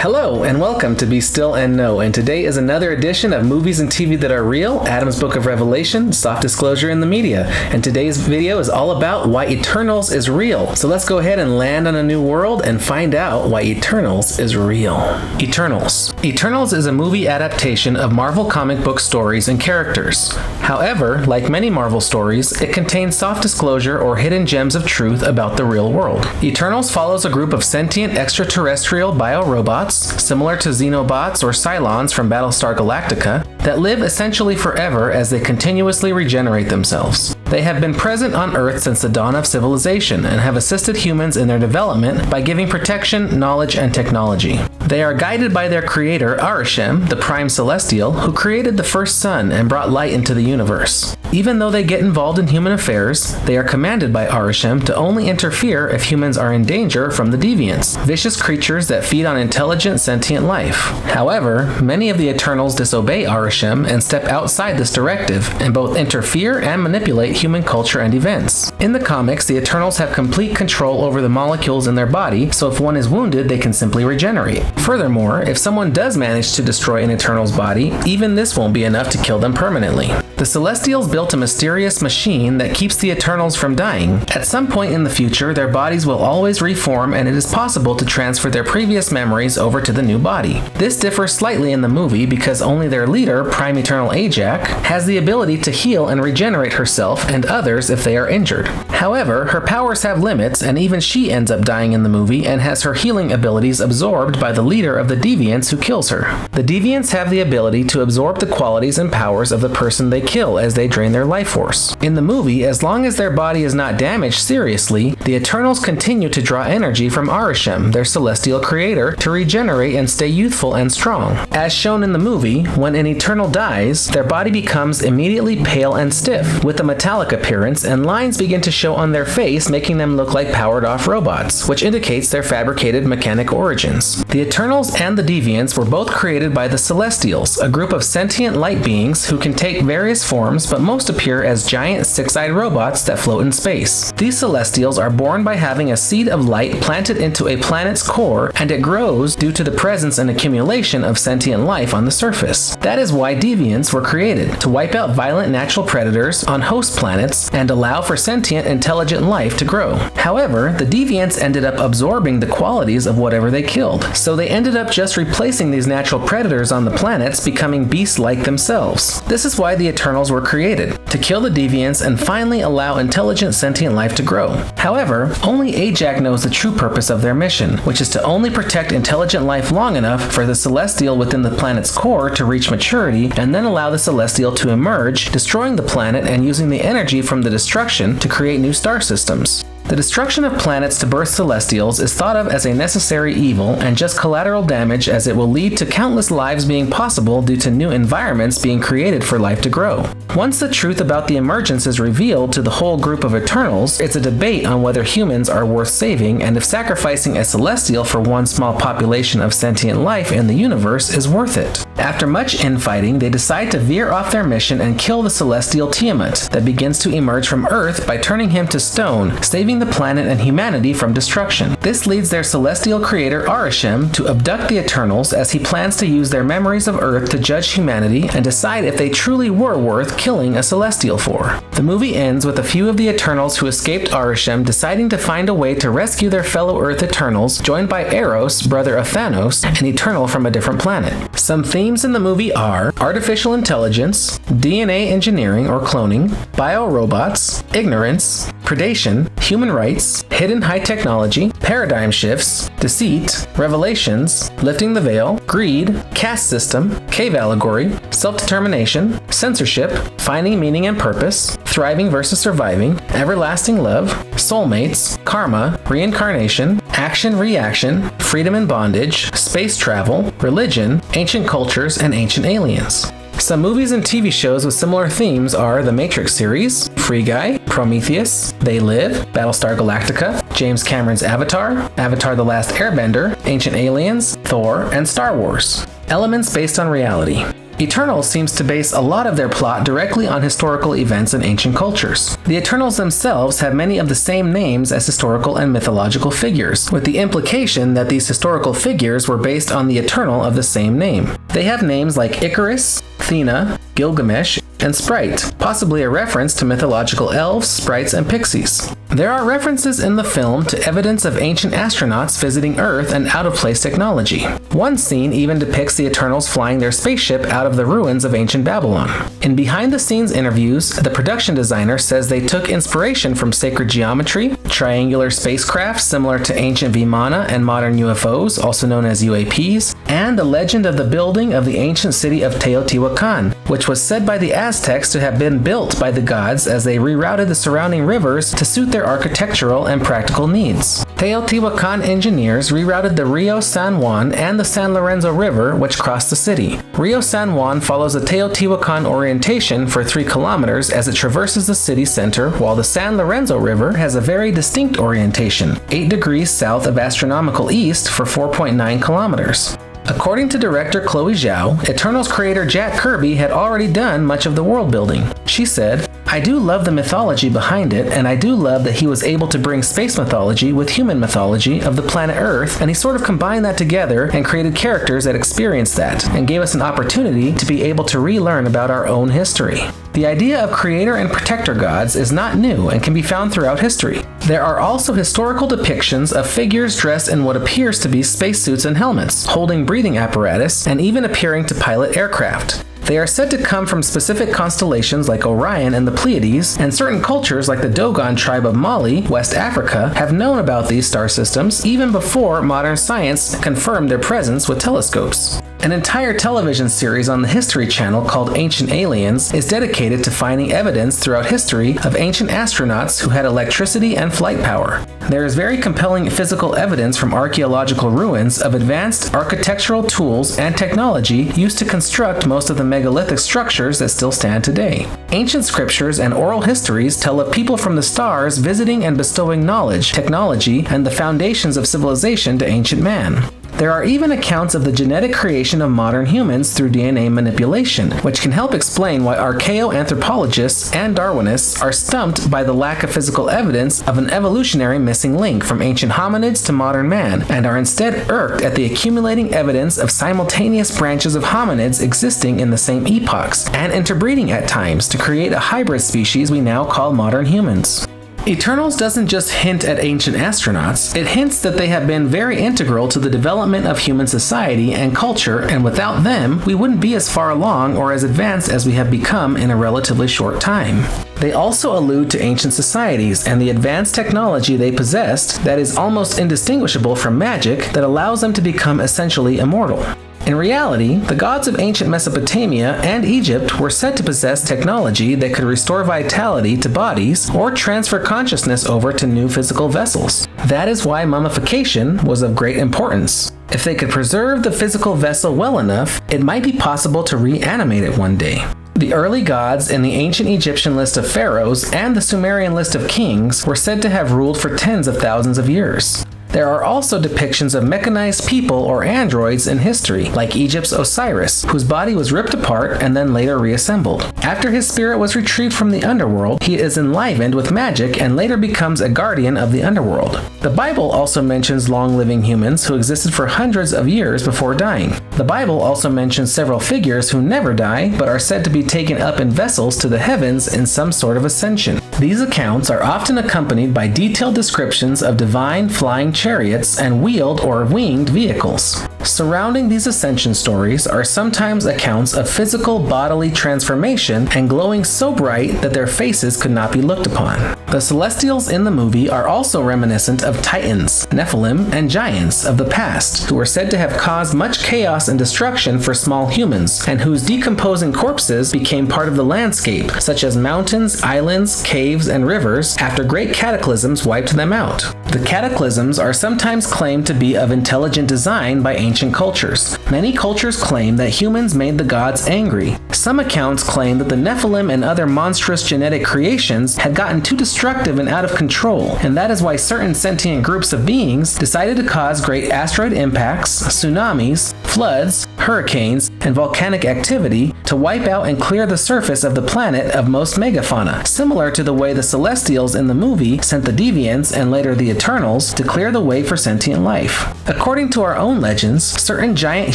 Hello, and welcome to Be Still and Know, and today is another edition of Movies and TV That Are Real, Adam's Book of Revelation, Soft Disclosure in the Media. And today's video is all about why Eternals is real. So let's go ahead and land on a new world and find out why Eternals is real. Eternals. Eternals is a movie adaptation of Marvel comic book stories and characters. However, like many Marvel stories, it contains soft disclosure or hidden gems of truth about the real world. Eternals follows a group of sentient extraterrestrial biorobots, similar to Xenobots or Cylons from Battlestar Galactica, that live essentially forever as they continuously regenerate themselves. They have been present on Earth since the dawn of civilization and have assisted humans in their development by giving protection, knowledge, and technology. They are guided by their creator, Arishem, the Prime Celestial, who created the first sun and brought light into the universe. Even though they get involved in human affairs, they are commanded by Arishem to only interfere if humans are in danger from the deviants, vicious creatures that feed on intelligent, sentient life. However, many of the Eternals disobey Arishem and step outside this directive, and both interfere and manipulate human culture and events. In the comics, the Eternals have complete control over the molecules in their body, so if one is wounded, they can simply regenerate. Furthermore, if someone does manage to destroy an Eternal's body, even this won't be enough to kill them permanently. The Celestials built a mysterious machine that keeps the Eternals from dying. At some point in the future, their bodies will always reform, and it is possible to transfer their previous memories over to the new body. This differs slightly in the movie because only their leader, Prime Eternal Ajak, has the ability to heal and regenerate herself and others if they are injured. However, her powers have limits, and even she ends up dying in the movie and has her healing abilities absorbed by the leader of the Deviants who kills her. The Deviants have the ability to absorb the qualities and powers of the person they kill as they drain their life force. In the movie, as long as their body is not damaged seriously, the Eternals continue to draw energy from Arishem, their celestial creator, to regenerate and stay youthful and strong. As shown in the movie, when an Eternal dies, their body becomes immediately pale and stiff, with a metallic appearance, and lines begin to show on their face, making them look like powered-off robots, which indicates their fabricated mechanic origins. The Eternals and the Deviants were both created by the Celestials, a group of sentient light beings who can take various forms, but most appear as giant six-eyed robots that float in space. These Celestials are born by having a seed of light planted into a planet's core, and it grows due to the presence and accumulation of sentient life on the surface. That is why Deviants were created, to wipe out violent natural predators on host planets and allow for sentient, intelligent life to grow. However, the Deviants ended up absorbing the qualities of whatever they killed, so they ended up just replacing these natural predators on the planets, becoming beasts like themselves. This is why the Eternals were created, to kill the Deviants and finally allow intelligent sentient life to grow. However, only Ajak knows the true purpose of their mission, which is to only protect intelligent life long enough for the Celestial within the planet's core to reach maturity, and then allow the Celestial to emerge, destroying the planet and using the energy from the destruction to create new star systems. The destruction of planets to birth Celestials is thought of as a necessary evil and just collateral damage, as it will lead to countless lives being possible due to new environments being created for life to grow. Once the truth about the emergence is revealed to the whole group of Eternals, it's a debate on whether humans are worth saving and if sacrificing a Celestial for one small population of sentient life in the universe is worth it. After much infighting, they decide to veer off their mission and kill the Celestial Tiamat that begins to emerge from Earth by turning him to stone, saving the planet and humanity from destruction. This leads their celestial creator Arishem to abduct the Eternals, as he plans to use their memories of Earth to judge humanity and decide if they truly were worth killing a Celestial for. The movie ends with a few of the Eternals who escaped Arishem deciding to find a way to rescue their fellow Earth Eternals, joined by Eros, brother of Thanos, an Eternal from a different planet. Some themes in the movie are artificial intelligence, DNA engineering or cloning, biorobots, ignorance, predation, human rights, hidden high technology, paradigm shifts, deceit, revelations, lifting the veil, greed, caste system, cave allegory, self-determination, censorship, finding meaning and purpose, thriving versus surviving, everlasting love, soulmates, karma, reincarnation, action-reaction, freedom and bondage, space travel, religion, ancient cultures, and ancient aliens. Some movies and TV shows with similar themes are the Matrix series, Free Guy, Prometheus, They Live, Battlestar Galactica, James Cameron's Avatar, Avatar: The Last Airbender, Ancient Aliens, Thor, and Star Wars. Elements based on reality. Eternals seems to base a lot of their plot directly on historical events in ancient cultures. The Eternals themselves have many of the same names as historical and mythological figures, with the implication that these historical figures were based on the Eternal of the same name. They have names like Icarus, Athena, Gilgamesh, and Sprite, possibly a reference to mythological elves, sprites, and pixies. There are references in the film to evidence of ancient astronauts visiting Earth and out-of-place technology. One scene even depicts the Eternals flying their spaceship out of the ruins of ancient Babylon. In behind-the-scenes interviews, the production designer says they took inspiration from sacred geometry, triangular spacecraft similar to ancient Vimana and modern UFOs, also known as UAPs, and the legend of the building of the ancient city of Teotihuacan, which was said by the Aztecs to have been built by the gods as they rerouted the surrounding rivers to suit their architectural and practical needs. Teotihuacan engineers rerouted the Rio San Juan and the San Lorenzo River, which crossed the city. Rio San Juan follows the Teotihuacan orientation for 3 kilometers as it traverses the city center, while the San Lorenzo River has a very distinct orientation, 8 degrees south of astronomical east for 4.9 kilometers. According to director Chloe Zhao, Eternals creator Jack Kirby had already done much of the world building. She said, "I do love the mythology behind it, and I do love that he was able to bring space mythology with human mythology of the planet Earth, and he sort of combined that together and created characters that experienced that, and gave us an opportunity to be able to relearn about our own history." The idea of creator and protector gods is not new and can be found throughout history. There are also historical depictions of figures dressed in what appears to be spacesuits and helmets, holding breathing apparatus, and even appearing to pilot aircraft. They are said to come from specific constellations like Orion and the Pleiades, and certain cultures like the Dogon tribe of Mali, West Africa, have known about these star systems even before modern science confirmed their presence with telescopes. An entire television series on the History Channel called Ancient Aliens is dedicated to finding evidence throughout history of ancient astronauts who had electricity and flight power. There is very compelling physical evidence from archaeological ruins of advanced architectural tools and technology used to construct most of the megalithic structures that still stand today. Ancient scriptures and oral histories tell of people from the stars visiting and bestowing knowledge, technology, and the foundations of civilization to ancient man. There are even accounts of the genetic creation of modern humans through DNA manipulation, which can help explain why archaeoanthropologists and Darwinists are stumped by the lack of physical evidence of an evolutionary missing link from ancient hominids to modern man, and are instead irked at the accumulating evidence of simultaneous branches of hominids existing in the same epochs, and interbreeding at times to create a hybrid species we now call modern humans. Eternals doesn't just hint at ancient astronauts, it hints that they have been very integral to the development of human society and culture, and without them, we wouldn't be as far along or as advanced as we have become in a relatively short time. They also allude to ancient societies and the advanced technology they possessed that is almost indistinguishable from magic that allows them to become essentially immortal. In reality, the gods of ancient Mesopotamia and Egypt were said to possess technology that could restore vitality to bodies or transfer consciousness over to new physical vessels. That is why mummification was of great importance. If they could preserve the physical vessel well enough, it might be possible to reanimate it one day. The early gods in the ancient Egyptian list of pharaohs and the Sumerian list of kings were said to have ruled for tens of thousands of years. There are also depictions of mechanized people or androids in history, like Egypt's Osiris, whose body was ripped apart and then later reassembled. After his spirit was retrieved from the underworld, he is enlivened with magic and later becomes a guardian of the underworld. The Bible also mentions long-living humans who existed for hundreds of years before dying. The Bible also mentions several figures who never die, but are said to be taken up in vessels to the heavens in some sort of ascension. These accounts are often accompanied by detailed descriptions of divine flying chariots and wheeled or winged vehicles. Surrounding these ascension stories are sometimes accounts of physical bodily transformation and glowing so bright that their faces could not be looked upon. The Celestials in the movie are also reminiscent of Titans, Nephilim, and giants of the past, who were said to have caused much chaos and destruction for small humans, and whose decomposing corpses became part of the landscape, such as mountains, islands, caves, and rivers, after great cataclysms wiped them out. The The cataclysms are sometimes claimed to be of intelligent design by ancient cultures. Many cultures claim that humans made the gods angry. Some accounts claim that the Nephilim and other monstrous genetic creations had gotten too destructive and out of control, and that is why certain sentient groups of beings decided to cause great asteroid impacts, tsunamis, floods, hurricanes, and volcanic activity to wipe out and clear the surface of the planet of most megafauna, similar to the way the Celestials in the movie sent the Deviants and later the Eternals to clear the way for sentient life. According to our own legends, certain giant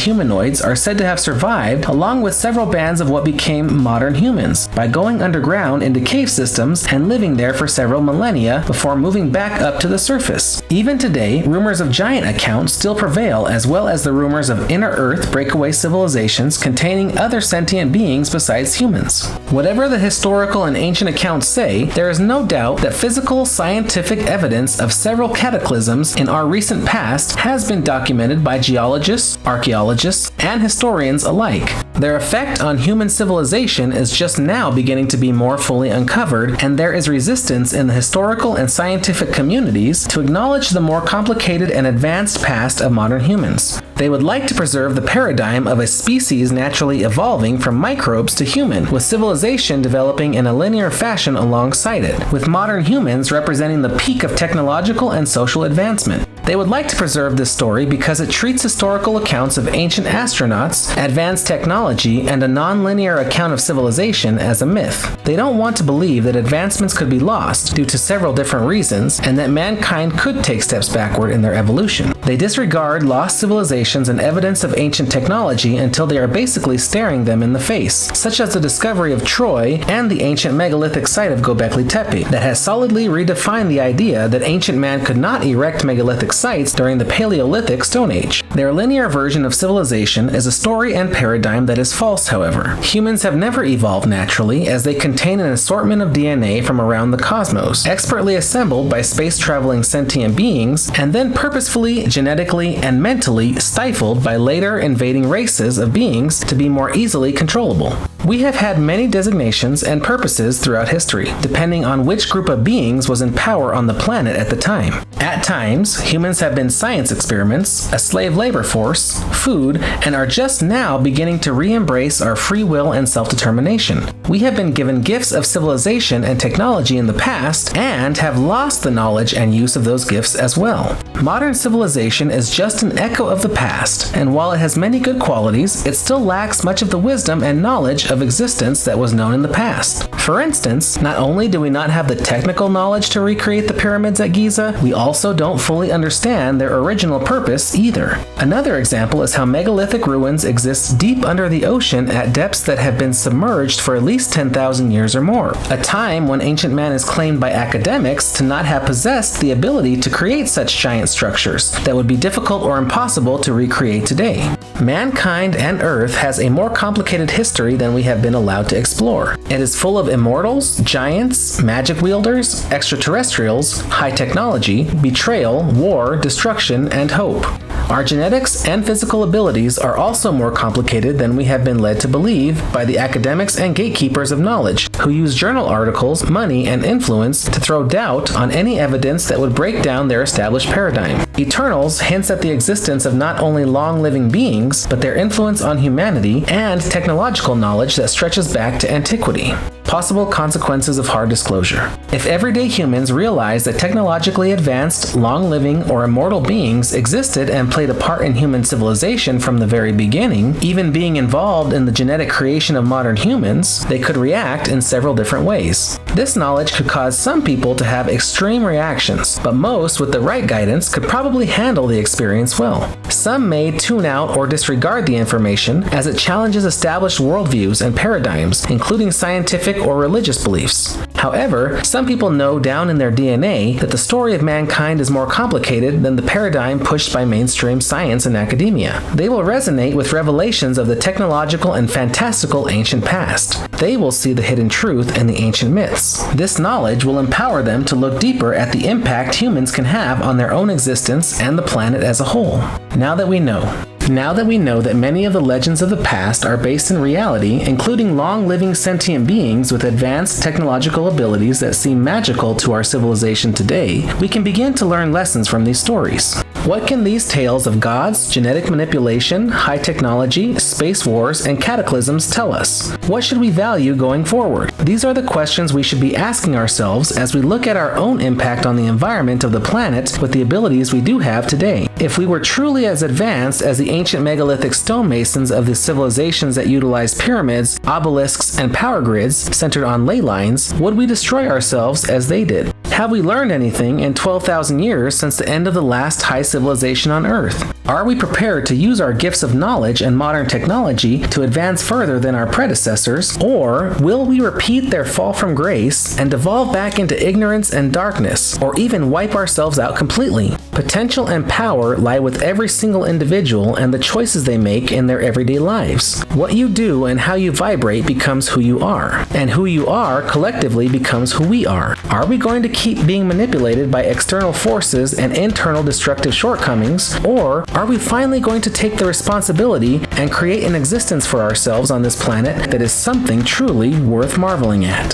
humanoids are said to have survived along with several bands of what became modern humans by going underground into cave systems and living there for several millennia before moving back up to the surface. Even today, rumors of giant accounts still prevail, as well as the rumors of inner Earth breakaway civilizations containing other sentient beings besides humans. Whatever the historical and ancient accounts say, there is no doubt that physical, scientific evidence of several cataclysms in our recent past has been documented by geologists, archaeologists, and historians alike. Their effect on human civilization is just now beginning to be more fully uncovered, and there is resistance in the historical and scientific communities to acknowledge the more complicated and advanced past of modern humans. They would like to preserve the paradigm of a species naturally evolving from microbes to human, with civilization developing in a linear fashion alongside it, with modern humans representing the peak of technological and social advancement. They would like to preserve this story because it treats historical accounts of ancient astronauts, advanced technology, and a non-linear account of civilization as a myth. They don't want to believe that advancements could be lost due to several different reasons, and that mankind could take steps backward in their evolution. They disregard lost civilizations and evidence of ancient technology until they are basically staring them in the face, such as the discovery of Troy and the ancient megalithic site of Göbekli Tepe, that has solidly redefined the idea that ancient man could not erect megalithic sites during the Paleolithic Stone Age. Their linear version of civilization is a story and paradigm that is false, however. Humans have never evolved naturally, as they contain an assortment of DNA from around the cosmos, expertly assembled by space-traveling sentient beings, and then purposefully, genetically, and mentally stifled by later invading races of beings to be more easily controllable. We have had many designations and purposes throughout history, depending on which group of beings was in power on the planet at the time. At times, humans have been science experiments, a slave labor force, food, and are just now beginning to re-embrace our free will and self-determination. We have been given gifts of civilization and technology in the past, and have lost the knowledge and use of those gifts as well. Modern civilization is just an echo of the past, and while it has many good qualities, it still lacks much of the wisdom and knowledge of existence that was known in the past. For instance, not only do we not have the technical knowledge to recreate the pyramids at Giza, we also don't fully understand their original purpose either. Another example is how megalithic ruins exist deep under the ocean at depths that have been submerged for at least 10,000 years or more, a time when ancient man is claimed by academics to not have possessed the ability to create such giant structures that would be difficult or impossible to recreate today. Mankind and Earth has a more complicated history than we have been allowed to explore. It is full of immortals, giants, magic wielders, extraterrestrials, high technology, betrayal, war, destruction, and hope. Our genetics and physical abilities are also more complicated than we have been led to believe by the academics and gatekeepers of knowledge, who use journal articles, money, and influence to throw doubt on any evidence that would break down their established paradigm. Eternals hints at the existence of not only long-living beings, but their influence on humanity and technological knowledge that stretches back to antiquity. Possible consequences of hard disclosure. If everyday humans realize that technologically advanced, long-living, or immortal beings existed and played a part in human civilization from the very beginning, even being involved in the genetic creation of modern humans, they could react in several different ways. This knowledge could cause some people to have extreme reactions, but most, with the right guidance, could probably handle the experience well. Some may tune out or disregard the information as it challenges established worldviews and paradigms, including scientific or religious beliefs. However, some people know down in their DNA that the story of mankind is more complicated than the paradigm pushed by mainstream science and academia. They will resonate with revelations of the technological and fantastical ancient past. They will see the hidden truth in the ancient myths. This knowledge will empower them to look deeper at the impact humans can have on their own existence and the planet as a whole. Now that we know, Now that we know that many of the legends of the past are based in reality, including long-living sentient beings with advanced technological abilities that seem magical to our civilization today, we can begin to learn lessons from these stories. What can these tales of gods, genetic manipulation, high technology, space wars, and cataclysms tell us? What should we value going forward? These are the questions we should be asking ourselves as we look at our own impact on the environment of the planet with the abilities we do have today. If we were truly as advanced as the ancient megalithic stonemasons of the civilizations that utilized pyramids, obelisks, and power grids centered on ley lines, would we destroy ourselves as they did? Have we learned anything in 12,000 years since the end of the last high civilization on Earth? Are we prepared to use our gifts of knowledge and modern technology to advance further than our predecessors, or will we repeat their fall from grace and devolve back into ignorance and darkness, or even wipe ourselves out completely? Potential and power lie with every single individual and the choices they make in their everyday lives. What you do and how you vibrate becomes who you are, and who you are collectively becomes who we are. Are we going to keep being manipulated by external forces and internal destructive shortcomings, or are we finally going to take the responsibility and create an existence for ourselves on this planet that is something truly worth marveling at?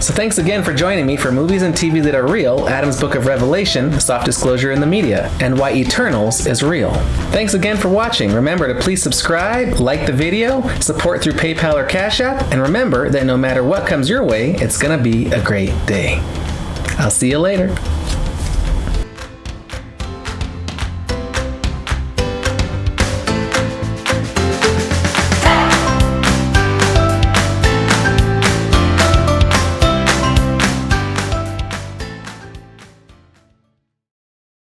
So thanks again for joining me for Movies and TV That Are Real, Adam's Book of Revelation, Soft Disclosure in the Media, and Why Eternals is Real. Thanks again for watching. Remember to please subscribe, like the video, support through PayPal or Cash App, and remember that no matter what comes your way, it's gonna be a great day. I'll see you later.